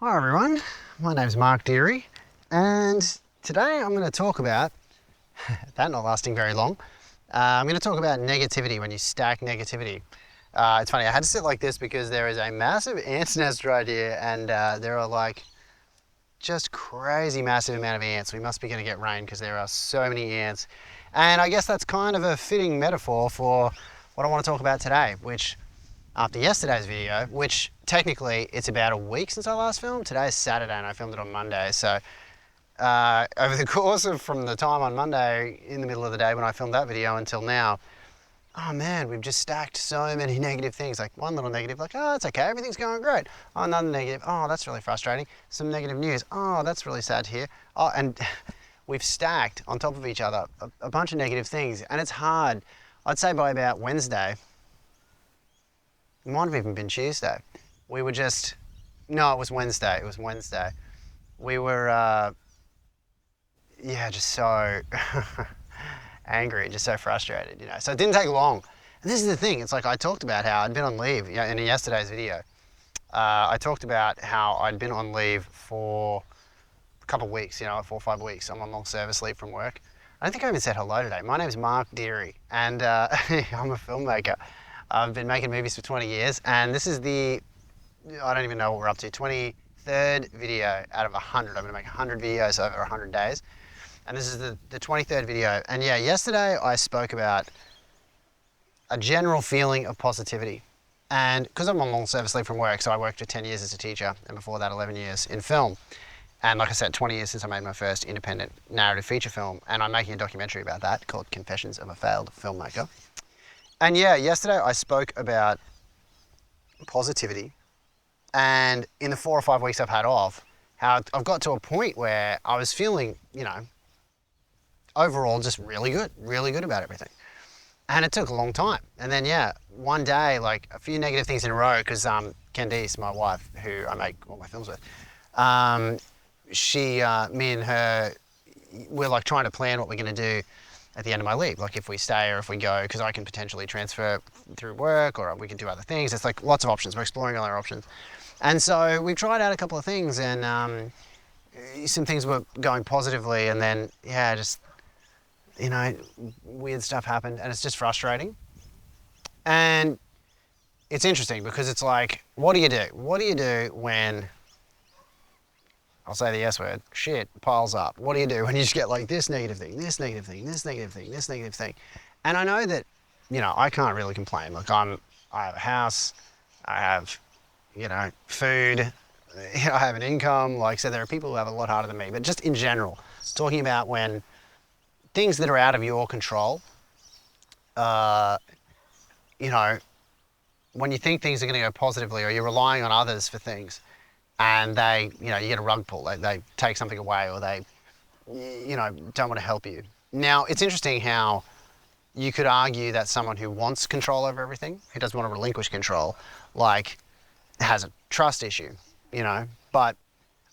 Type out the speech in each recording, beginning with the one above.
Hi everyone, my name's Mark Deere, and today I'm going to talk about, that not lasting very long, I'm going to talk about negativity, when you stack negativity. It's funny, I had to sit like this because there is a massive ants nest right here, and there are like just crazy massive amount of ants. We must be going to get rain because there are so many ants. And I guess that's kind of a fitting metaphor for what I want to talk about today, which after yesterday's video, which technically it's about a week since I last filmed. Today is Saturday and I filmed it on Monday. So over the course of from the time on Monday in the middle of the day when I filmed that video until now, oh man, we've just stacked so many negative things. Like one little negative, like, oh, it's okay, everything's going great. Oh, another negative, oh, that's really frustrating. Some negative news, oh, that's really sad to hear. Oh, and we've stacked on top of each other a bunch of negative things, and it's hard. I'd say by about Wednesday, it might have even been Tuesday. We were just, no, it was Wednesday. It was Wednesday. We were, yeah, just so angry, just so frustrated, you know. So it didn't take long. And this is the thing. It's like I talked about how I'd been on leave in yesterday's video. I talked about how I'd been on leave for a couple of weeks, you know, 4 or 5 weeks. I'm on long service leave from work. I don't think I even said hello today. My name's Mark Deere, and I'm a filmmaker. I've been making movies for 20 years, and this is the, I don't even know what we're up to, 23rd video out of 100. I'm gonna make 100 videos over 100 days. And this is the 23rd video. And yeah, yesterday I spoke about a general feeling of positivity. And because I'm on long service leave from work, so I worked for 10 years as a teacher, and before that 11 years in film. And like I said, 20 years since I made my first independent narrative feature film, and I'm making a documentary about that called Confessions of a Failed Filmmaker. And yeah, yesterday I spoke about positivity, and in the 4 or 5 weeks I've had off, how I've got to a point where I was feeling, you know, overall just really good about everything. And it took a long time. And then yeah, one day, like a few negative things in a row, because Candice, my wife, who I make all my films with, me and her, we're like trying to plan what we're going to do at the end of my leave, like if we stay or if we go, because I can potentially transfer through work or we can do other things. It's like lots of options. We're exploring all our options. And so we've tried out a couple of things, and some things were going positively, and then yeah, just, you know, weird stuff happened, and it's just frustrating. And it's interesting because it's like, what do you do? What do you do when, I'll say the S word, shit piles up? What do you do when you just get like this negative thing, this negative thing, this negative thing, this negative thing? And I know that, you know, I can't really complain. Like I have a house, I have, you know, food, I have an income. Like, so there are people who have a lot harder than me, but just in general, talking about when things that are out of your control, you know, when you think things are going to go positively, or you're relying on others for things, and they, you know, you get a rug pull, they take something away, or they, you know, don't want to help you. Now, it's interesting how you could argue that someone who wants control over everything, who doesn't want to relinquish control, like, has a trust issue, you know, but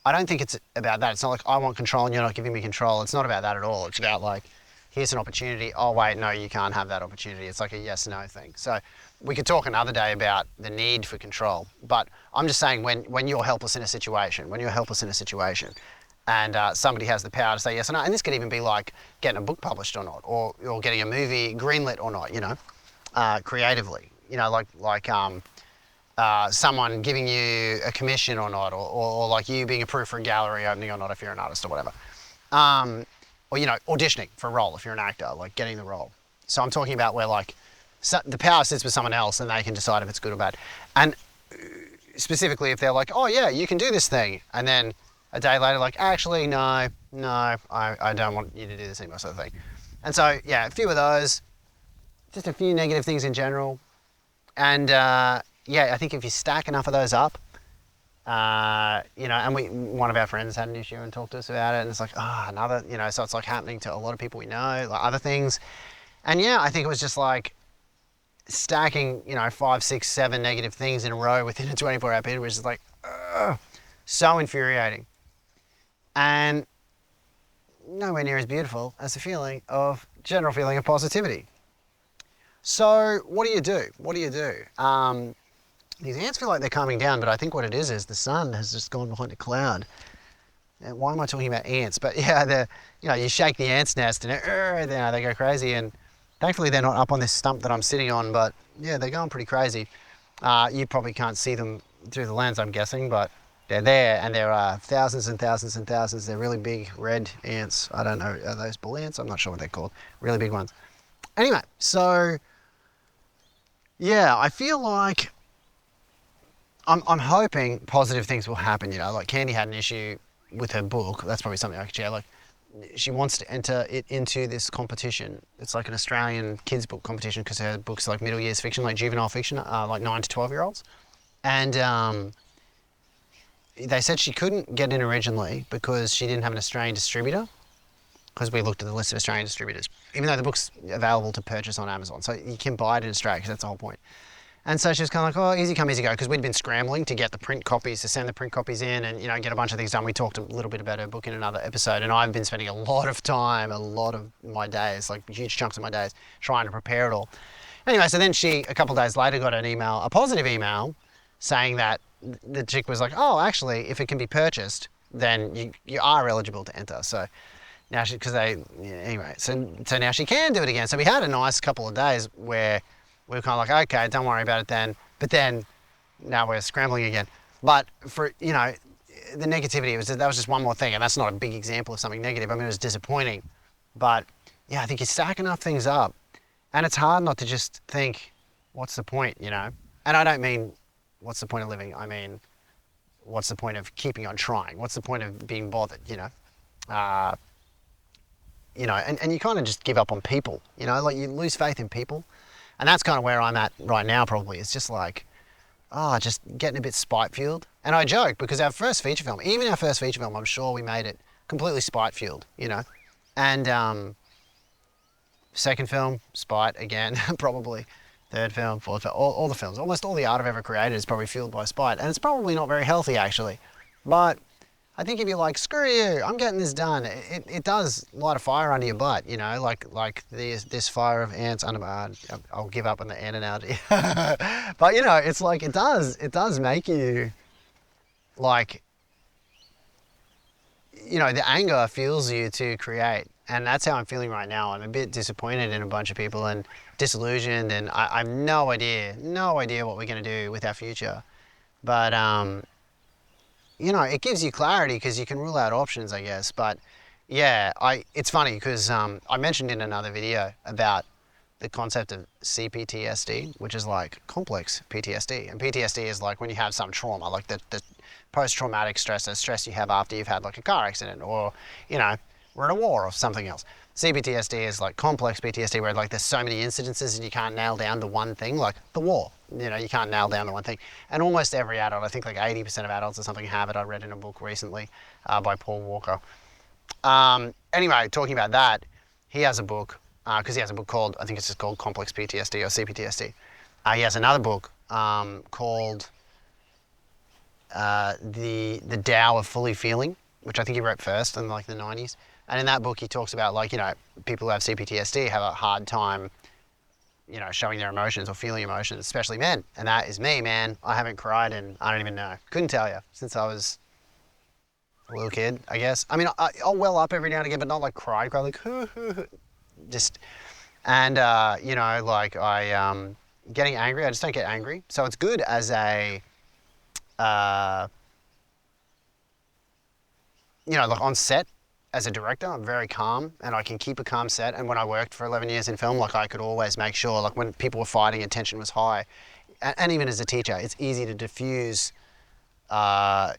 I don't think it's about that. It's not like I want control and you're not giving me control. It's not about that at all. It's about like, here's an opportunity. Oh wait, no, you can't have that opportunity. It's like a yes/no thing. So we could talk another day about the need for control, but I'm just saying when you're helpless in a situation, and somebody has the power to say yes or no, and this could even be like getting a book published or not, or getting a movie greenlit or not, you know, creatively, you know, like someone giving you a commission or not, or like you being approved for a gallery opening or not if you're an artist or whatever. Or, you know, auditioning for a role if you're an actor, like getting the role. So I'm talking about where like the power sits with someone else and they can decide if it's good or bad. And specifically if they're like, oh yeah, you can do this thing. And then a day later, like, actually, no, I don't want you to do this anymore, sort of thing. And so, yeah, a few of those, just a few negative things in general. And yeah, I think if you stack enough of those up, you know, and one of our friends had an issue and talked to us about it, and it's like, another, you know, so it's like happening to a lot of people we know, like other things. And yeah, I think it was just like stacking, you know, 5, 6, 7 negative things in a row within a 24-hour period, which is like, so infuriating. And nowhere near as beautiful as the general feeling of positivity. So what do you do? these ants feel like they're calming down, but I think what it is the sun has just gone behind a cloud. And why am I talking about ants? But yeah, you shake the ant's nest and they go crazy. And thankfully they're not up on this stump that I'm sitting on, but yeah, they're going pretty crazy. You probably can't see them through the lens, I'm guessing, but they're there, and there are thousands and thousands and thousands. They're really big red ants. I don't know, are those bull ants? I'm not sure what they're called. Really big ones. Anyway, so yeah, I feel like I'm hoping positive things will happen. Like Candy had an issue with her book. That's probably something I could share. Like, she wants to enter it into this competition. It's like an Australian kids book competition because her book's like middle years fiction, like juvenile fiction, like 9 to 12-year-olds. And they said she couldn't get in originally because she didn't have an Australian distributor, because we looked at the list of Australian distributors, even though the book's available to purchase on Amazon. So you can buy it in Australia, because that's the whole point. And so she was kind of like, oh, easy come, easy go, because we'd been scrambling to get the print copies, to send the print copies in and, get a bunch of things done. We talked a little bit about her book in another episode, and I've been spending a lot of time, a lot of my days, like huge chunks of my days, trying to prepare it all. Anyway, so then she, a couple of days later, got an email, a positive email, saying that the chick was like, oh, actually, if it can be purchased, then you are eligible to enter. So now so now she can do it again. So we had a nice couple of days where we were kind of like, okay, don't worry about it then. But then now we're scrambling again. But for, the negativity, that was just one more thing. And that's not a big example of something negative. I mean, it was disappointing. But yeah, I think you stack enough things up, and it's hard not to just think, what's the point, And I don't mean, what's the point of living? I mean, what's the point of keeping on trying? What's the point of being bothered, and you kind of just give up on people, like you lose faith in people. And that's kind of where I'm at right now, probably. It's just like, just getting a bit spite-fueled. And I joke, because even our first feature film, I'm sure we made it completely spite-fueled, And second film, spite again, probably. Third film, fourth film, all the films. Almost all the art I've ever created is probably fueled by spite. And it's probably not very healthy, actually. But I think if you're like, screw you, I'm getting this done, it does light a fire under your butt, like this fire of ants under my, I'll give up on the ant analogy. But it's like, it does make you like, the anger fuels you to create. And that's how I'm feeling right now. I'm a bit disappointed in a bunch of people and disillusioned, and I have no idea what we're going to do with our future. But, it gives you clarity because you can rule out options, I guess. But yeah, it's funny because I mentioned in another video about the concept of CPTSD, which is like complex PTSD. And PTSD is like when you have some trauma, like the post-traumatic stress, the stress you have after you've had like a car accident, or, we're in a war or something else. CPTSD is like complex PTSD, where like there's so many incidences and you can't nail down the one thing, like the war. You can't nail down the one thing. And almost every adult, I think like 80% of adults or something have it. I read in a book recently by Paul Walker. Anyway, talking about that, he has a book, because he has a book called, I think it's just called Complex PTSD or CPTSD. He has another book called the Tao of Fully Feeling, which I think he wrote first in like the 90s. And in that book, he talks about like, people who have CPTSD have a hard time, showing their emotions or feeling emotions, especially men. And that is me, man. I haven't cried and I don't even know. Couldn't tell you since I was a little kid, I guess. I mean, I'll well up every now and again, but not like cry, like, just, and, like getting angry, I just don't get angry. So it's good as a, like on set, as a director, I'm very calm and I can keep a calm set. And when I worked for 11 years in film, like I could always make sure, like when people were fighting and tension was high, and even as a teacher, it's easy to diffuse, high,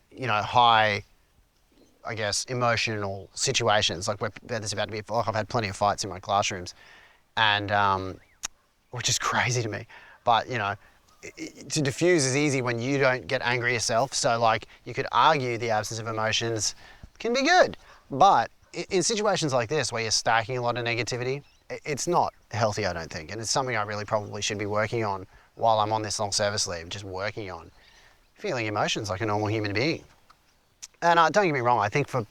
I guess, emotional situations. Like where there's about to be, like I've had plenty of fights in my classrooms, and which is crazy to me. But to diffuse is easy when you don't get angry yourself. So like you could argue the absence of emotions can be good. But in situations like this, where you're stacking a lot of negativity, it's not healthy, I don't think. And it's something I really probably should be working on while I'm on this long service leave, just working on feeling emotions like a normal human being. And don't get me wrong, I think for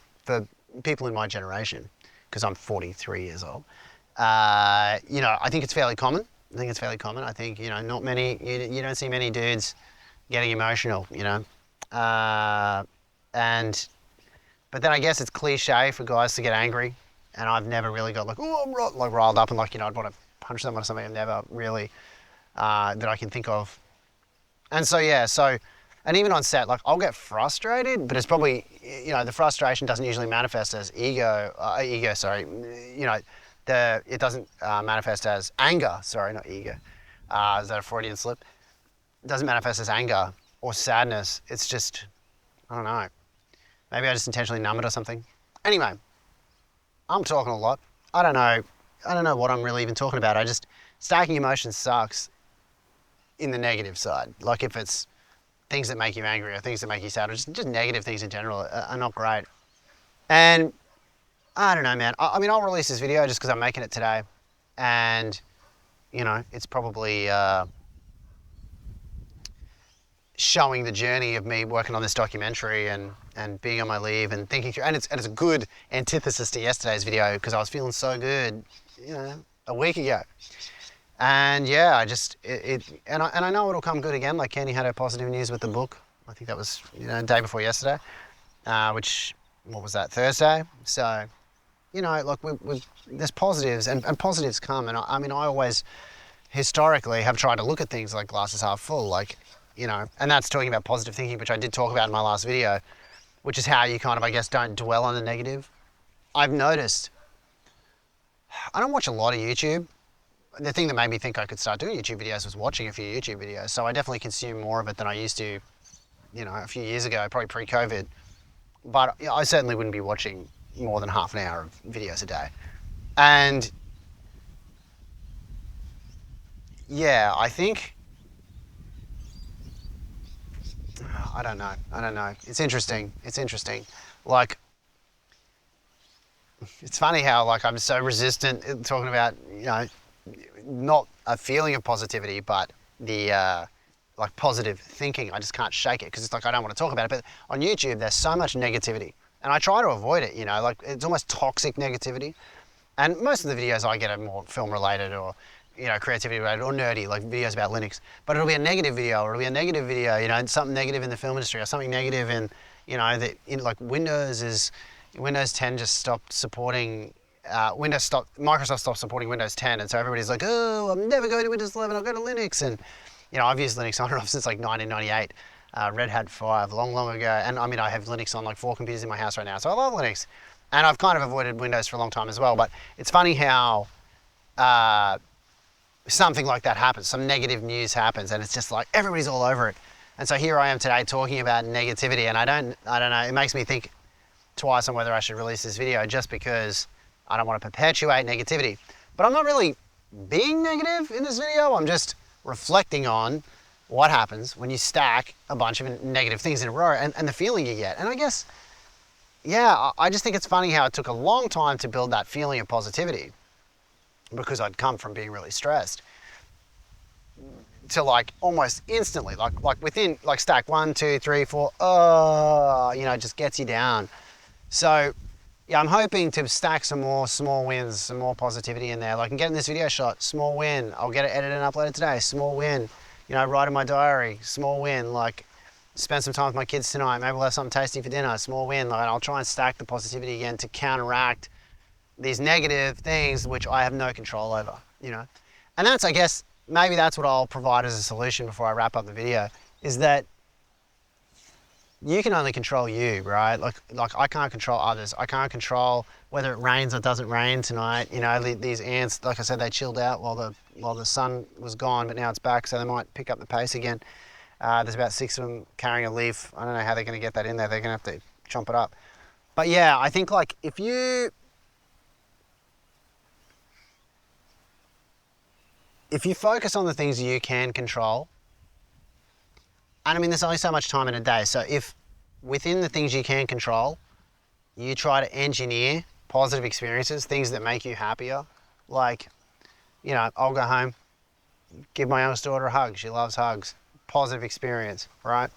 people in my generation, because I'm 43 years old, I think it's fairly common. I think, not many, you don't see many dudes getting emotional, you know. And but then I guess it's cliche for guys to get angry, and I've never really got like, oh, I'm like riled up and like, you know, I'd want to punch someone or something. I've never really that I can think of. And so yeah, and even on set, like I'll get frustrated, but it's probably, you know, the frustration doesn't usually manifest as ego. Sorry, you know, it doesn't manifest as anger. Sorry, not ego. Is that a Freudian slip? It doesn't manifest as anger or sadness. It's just, I don't know. Maybe I just intentionally numb it or something. Anyway, I'm talking a lot. I don't know what I'm really even talking about. Stacking emotions sucks in the negative side. Like if it's things that make you angry or things that make you sad or just negative things in general are not great. And I don't know, man. I mean, I'll release this video just because I'm making it today. And, you know, it's probably showing the journey of me working on this documentary and being on my leave and thinking through. And it's a good antithesis to yesterday's video because I was feeling so good, you know, a week ago. And yeah, I know it'll come good again. Like Kenny had her positive news with the book. I think that was, you know, day before yesterday, which, what was that, Thursday? So, you know, look, there's positives and positives come. And I mean, I always historically have tried to look at things like glasses half full, like, you know, and that's talking about positive thinking, which I did talk about in my last video, which is how you kind of, I guess, don't dwell on the negative. I've noticed, I don't watch a lot of YouTube. The thing that made me think I could start doing YouTube videos was watching a few YouTube videos. So I definitely consume more of it than I used to, you know, a few years ago, probably pre-COVID. But you know, I certainly wouldn't be watching more than half an hour of videos a day. And yeah, I think, I don't know. It's interesting. Like, it's funny how like I'm so resistant talking about, you know, not a feeling of positivity, but the like positive thinking. I just can't shake it because it's like I don't want to talk about it. But on YouTube, there's so much negativity, and I try to avoid it. You know, like it's almost toxic negativity. And most of the videos I get are more film related or, you know, creativity related or nerdy, like videos about Linux. But it'll be a negative video, or it'll be a negative video, you know, something negative in the film industry, or something negative in, you know, like Windows 10 just stopped supporting. Microsoft stopped supporting Windows 10, and so everybody's like, oh, I'm never going to Windows 11, I'll go to Linux. And, you know, I've used Linux on and off since like 1998, Red Hat 5, long ago. And I mean, I have Linux on like 4 computers in my house right now, so I love Linux. And I've kind of avoided Windows for a long time as well, but it's funny how something like that happens, some negative news happens, and it's just like everybody's all over it. And so here I am today talking about negativity, and I don't know, it makes me think twice on whether I should release this video just because I don't want to perpetuate negativity. But I'm not really being negative in this video. I'm just reflecting on what happens when you stack a bunch of negative things in a row and the feeling you get. And I guess, yeah, I just think it's funny how it took a long time to build that feeling of positivity because I'd come from being really stressed to like almost instantly, like within like stack 1, 2, 3, 4, you know, it just gets you down. So yeah, I'm hoping to stack some more small wins, some more positivity in there. Like I'm getting this video shot, small win. I'll get it edited and uploaded today, small win. You know, write in my diary, small win. Like spend some time with my kids tonight. Maybe we'll have something tasty for dinner, small win. Like I'll try and stack the positivity again to counteract these negative things which I have no control over, you know. And that's, I guess, maybe that's what I'll provide as a solution before I wrap up the video, is that you can only control you, right? Like I can't control others. I can't control whether it rains or doesn't rain tonight. You know, these ants, like I said, they chilled out while the sun was gone, but now it's back, so they might pick up the pace again. There's about 6 of them carrying a leaf. I don't know how they're going to get that in there. They're going to have to chomp it up. But yeah, I think like if you focus on the things you can control, and I mean, there's only so much time in a day. So if within the things you can control, you try to engineer positive experiences, things that make you happier, like, you know, I'll go home, give my youngest daughter a hug. She loves hugs. Positive experience, right?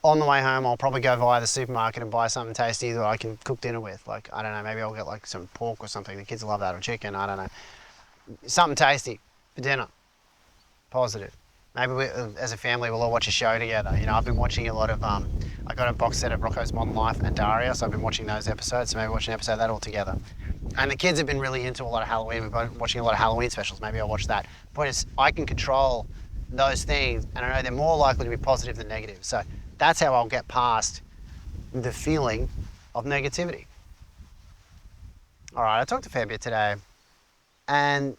On the way home, I'll probably go via the supermarket and buy something tasty that I can cook dinner with. Like, I don't know, maybe I'll get like some pork or something. The kids love that, or chicken, I don't know. Something tasty for dinner. Positive. Maybe as a family, we'll all watch a show together. You know, I've been watching a lot of, I got a box set of Rocco's Modern Life and Daria, so I've been watching those episodes, so maybe watch an episode of that all together. And the kids have been really into a lot of Halloween. We've been watching a lot of Halloween specials. Maybe I'll watch that. The point is, I can control those things, and I know they're more likely to be positive than negative. So that's how I'll get past the feeling of negativity. All right, I talked a fair bit today, and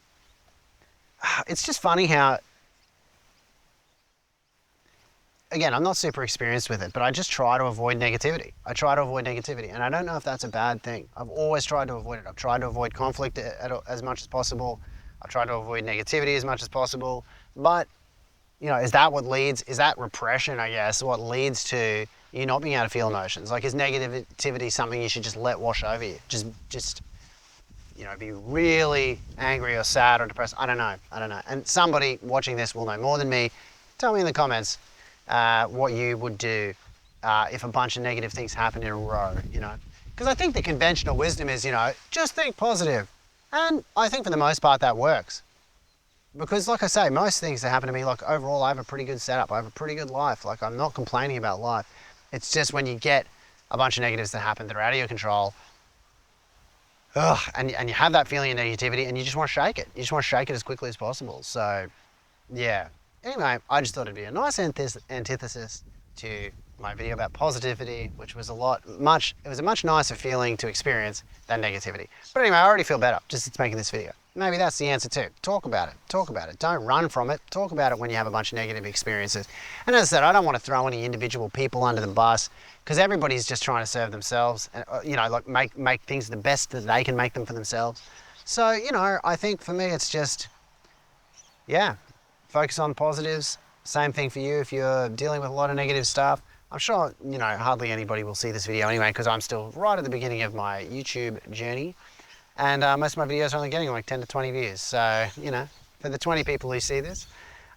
it's just funny how, again, I'm not super experienced with it, but I just try to avoid negativity. I try to avoid negativity, and I don't know if that's a bad thing. I've always tried to avoid it. I've tried to avoid conflict as much as possible. I've tried to avoid negativity as much as possible. But, you know, is that repression, I guess, what leads to you not being able to feel emotions? Like, is negativity something you should just let wash over you? Just you know, be really angry or sad or depressed? I don't know. And somebody watching this will know more than me. Tell me in the comments what you would do if a bunch of negative things happen in a row, you know. Because I think the conventional wisdom is, you know, just think positive. And I think for the most part that works. Because like I say, most things that happen to me, like overall I have a pretty good setup. I have a pretty good life. Like, I'm not complaining about life. It's just when you get a bunch of negatives that happen that are out of your control, and you have that feeling of negativity and you just want to shake it. You just want to shake it as quickly as possible. So, yeah. Anyway, I just thought it'd be a nice antithesis to my video about positivity, which was it was a much nicer feeling to experience than negativity. But anyway, I already feel better just making this video. Maybe that's the answer too. Talk about it. Don't run from it. Talk about it when you have a bunch of negative experiences. And as I said, I don't want to throw any individual people under the bus, because everybody's just trying to serve themselves and, you know, like make things the best that they can make them for themselves. So, you know, I think for me it's just, yeah, focus on positives. Same thing for you if you're dealing with a lot of negative stuff. I'm sure, you know, hardly anybody will see this video anyway, because I'm still right at the beginning of my YouTube journey. And most of my videos are only getting like 10 to 20 views. So, you know, for the 20 people who see this,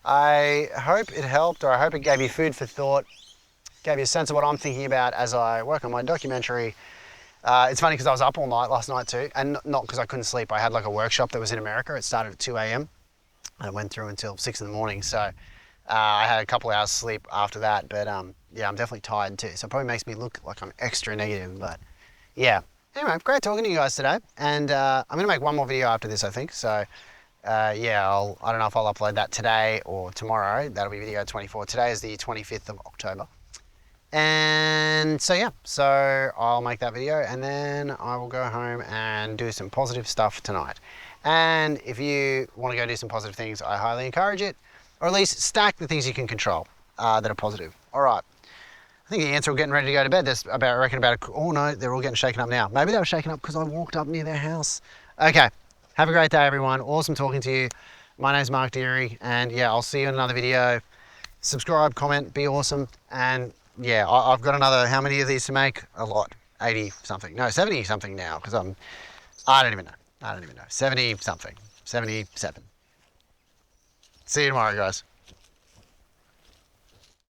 I hope it helped, or I hope it gave you food for thought, gave you a sense of what I'm thinking about as I work on my documentary. It's funny because I was up all night last night too, and not because I couldn't sleep. I had like a workshop that was in America. It started at 2 a.m. and it went through until 6 in the morning. So I had a couple of hours sleep after that, but yeah, I'm definitely tired too. So it probably makes me look like I'm extra negative, but yeah. Anyway, great talking to you guys today, and I'm going to make one more video after this, I think. So yeah, I don't know if I'll upload that today or tomorrow. That'll be video 24. Today is the 25th of October. And so yeah, so I'll make that video, and then I will go home and do some positive stuff tonight. And if you want to go do some positive things, I highly encourage it, or at least stack the things you can control that are positive. All right. I think the ants are all getting ready to go to bed. There's about, I reckon about, oh no, they're all getting shaken up now. Maybe they were shaken up because I walked up near their house. Okay, have a great day everyone. Awesome talking to you. My name's Mark Deere, and yeah, I'll see you in another video. Subscribe, comment, be awesome. And yeah, I've got another, how many of these to make? A lot, 80 something. No, 70 something now, because I don't even know. 70 something, 77. See you tomorrow, guys.